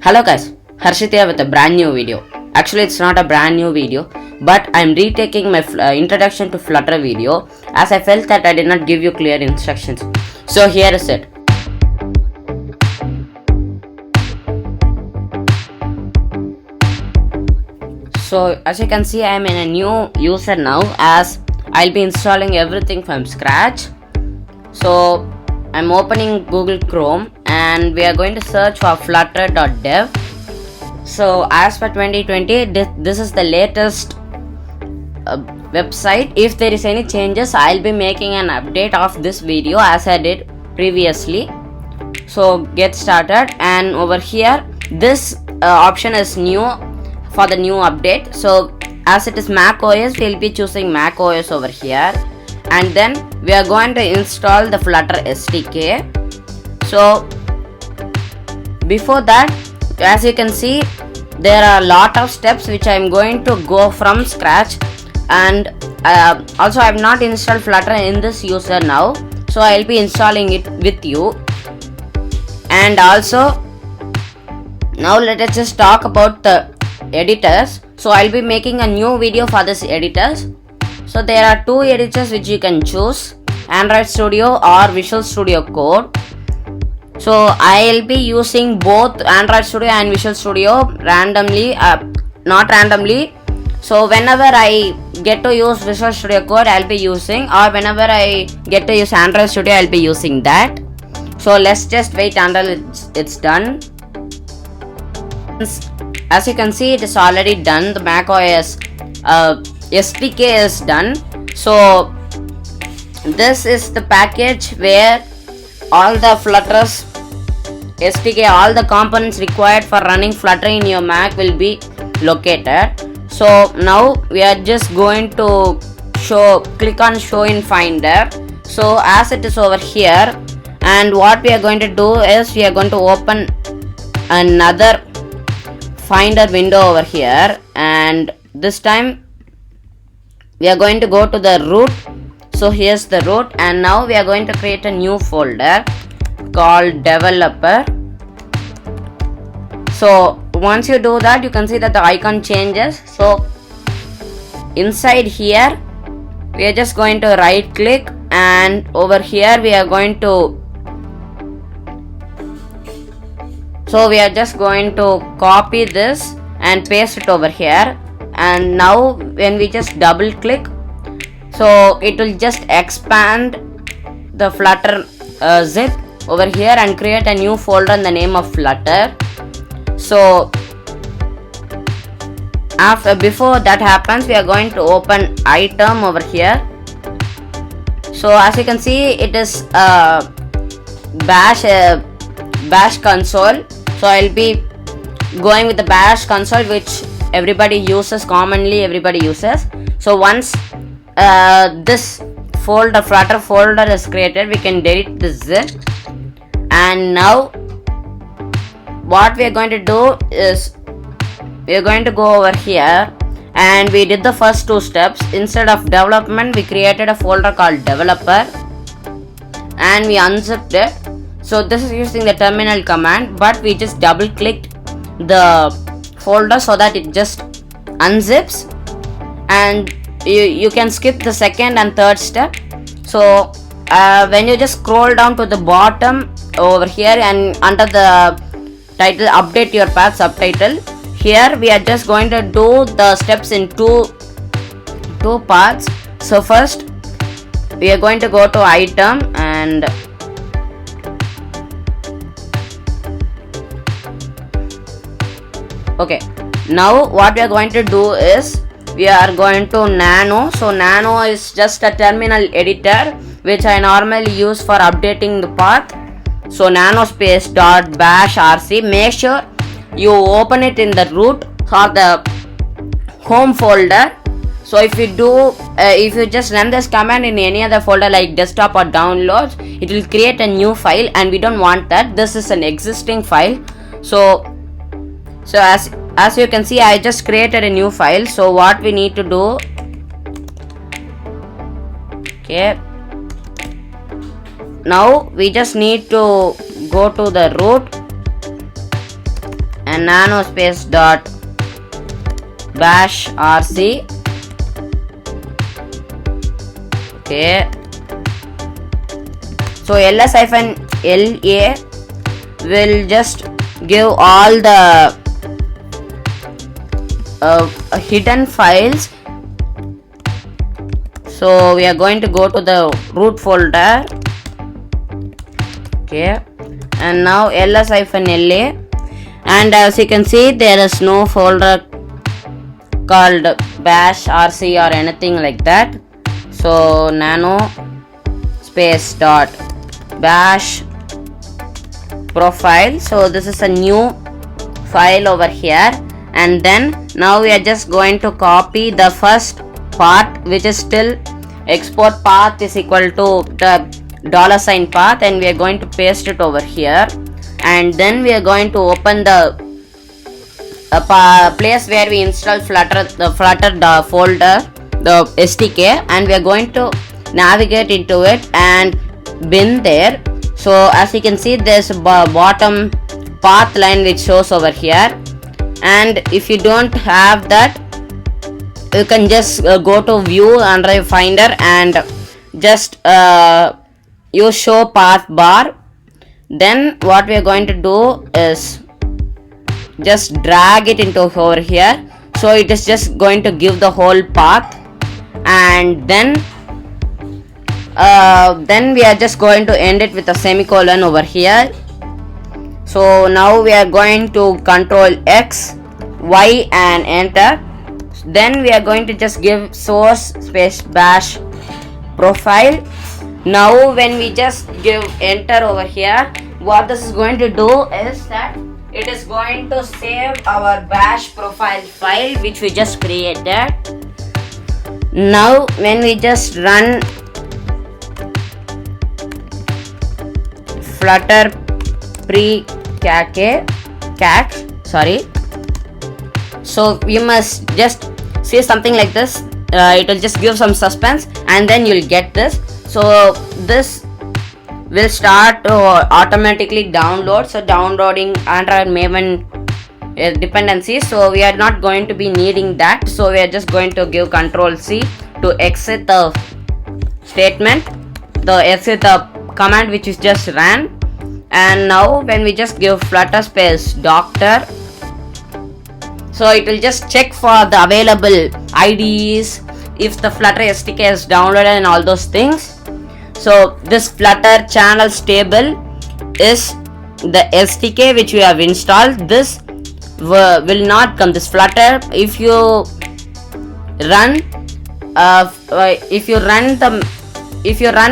Hello guys, Harshit here with a brand new video. Actually it's not a brand new video, but I'm retaking my introduction to Flutter video as I felt that I did not give you clear instructions. So here is it. So as you can see, I am in a new user now as I'll be installing everything from scratch. So I'm opening Google Chrome and we are going to search for flutter.dev. So as for 2020, this is the latest website. If there is any changes, I'll be making an update of this video as I did previously. So get started, and over here this option is new for the new update. So as it is Mac OS, we'll be choosing Mac OS over here, and then we are going to install the Flutter SDK. So before that, as you can see, there are a lot of steps which I am going to go from scratch, and also I have not installed Flutter in this user now, so I will be installing it with you. And also now let us just talk about the editors. So I'll be making a new video for this editors. So there are two editors which you can choose, Android Studio or Visual Studio Code. So I'll be using both Android Studio and Visual Studio randomly, not randomly. So whenever I get to use Visual Studio Code, I'll be using, or whenever I get to use Android Studio, I'll be using that. So let's just wait until it's done. As you can see, it is already done. The macOS SDK is done. So this is the package where all the Flutter's SDK, all the components required for running Flutter in your Mac will be located. So now we are just going to click on show in Finder. So as it is over here, and what we are going to do is we are going to open another Finder window over here, and this time we are going to go to the root. So here's the root, and now we are going to create a new folder called developer. So once you do that, you can see that the icon changes. So inside here we are just going to right click, and over here we are going to copy this and paste it over here. And now when we just double click, so it will just expand the Flutter zip over here and create a new folder in the name of Flutter. So before that happens, we are going to open item over here. So as you can see, it is bash console. So I'll be going with the bash console, which commonly everybody uses. So once this Flutter folder is created, we can delete this zip. And now what we are going to do is we are going to go over here, and we did the first two steps. Instead of development, we created a folder called developer and we unzipped it. So this is using the terminal command, but we just double clicked the folder so that it just unzips, and you can skip the second and third step. So when you just scroll down to the bottom over here, and under the title update your path subtitle, here we are just going to do the steps in two parts. So first we are going to go to item, and okay, now what we are going to do is we are going to Nano. So Nano is just a terminal editor which I normally use for updating the path. So nano space dot bash rc. Make sure you open it in the root or the home folder. So if you just run this command in any other folder like desktop or downloads, it will create a new file, and we don't want that. This is an existing file. So as you can see, I just created a new file. So what we need to do, okay, now we just need to go to the root, and and nano space dot bash rc. Okay, so ls-la will just give all the hidden files. So we are going to go to the root folder. Okay, and now ls-la, and as you can see there is no folder called bash rc or anything like that. So nano space dot bash profile. So this is a new file over here, and then now we are just going to copy the first part, which is still export path is equal to the $ path, and we are going to paste it over here, and then we are going to open the place where we install Flutter folder, the SDK, and we are going to navigate into it and bin there. So as you can see, there's a bottom path line which shows over here, and if you don't have that, you can just go to view under finder and just use show path bar. Then what we are going to do is just drag it into over here, so it is just going to give the whole path, and then we are just going to end it with a semicolon over here. So now we are going to Control X, Y and enter. Then we are going to just give source space bash profile. Now when we just give enter over here, what this is going to do is that it is going to save our bash profile file which we just created. Now when we just run flutter pre-cache, so you must just see something like this. It will just give some suspense, and then you'll get this. So this will start to automatically download. So downloading Android Maven dependencies. So we are not going to be needing that. So we are just going to give Control C to exit the statement, exit the command which is just ran. And now when we just give flutter space doctor, so it will just check for the available IDEs, if the Flutter SDK is downloaded and all those things. So this Flutter channel stable is the SDK which we have installed. This will not come, this Flutter. If you run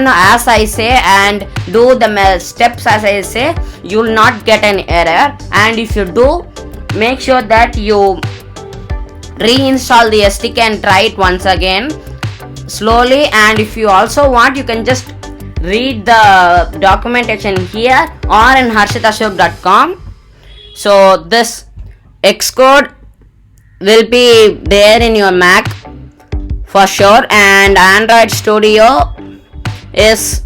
as I say and do the steps as I say, you will not get an error. And if you do, make sure that you reinstall the SDK and try it once again slowly. And if you also want, you can just read the documentation here or in harshitashok.com. So this Xcode will be there in your Mac for sure, and Android Studio is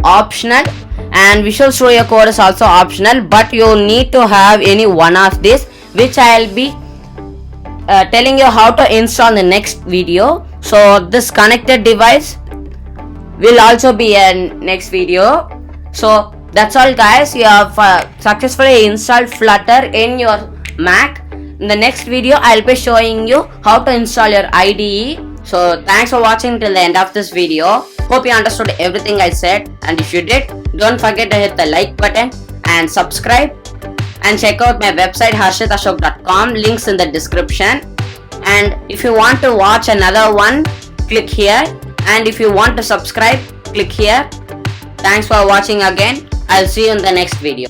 optional, and Visual Studio Code is also optional, but you need to have any one of these, which I will be telling you how to install in the next video. So this connected device will also be in next video. So that's all guys, you have successfully installed Flutter in your Mac. In the next video I'll be showing you how to install your IDE. So thanks for watching till the end of this video. Hope you understood everything I said, and if you did, don't forget to hit the like button and subscribe, and check out my website harshitashok.com, links in the description. And if you want to watch another one, click here, and if you want to subscribe, click here. Thanks for watching again. I'll see you in the next video.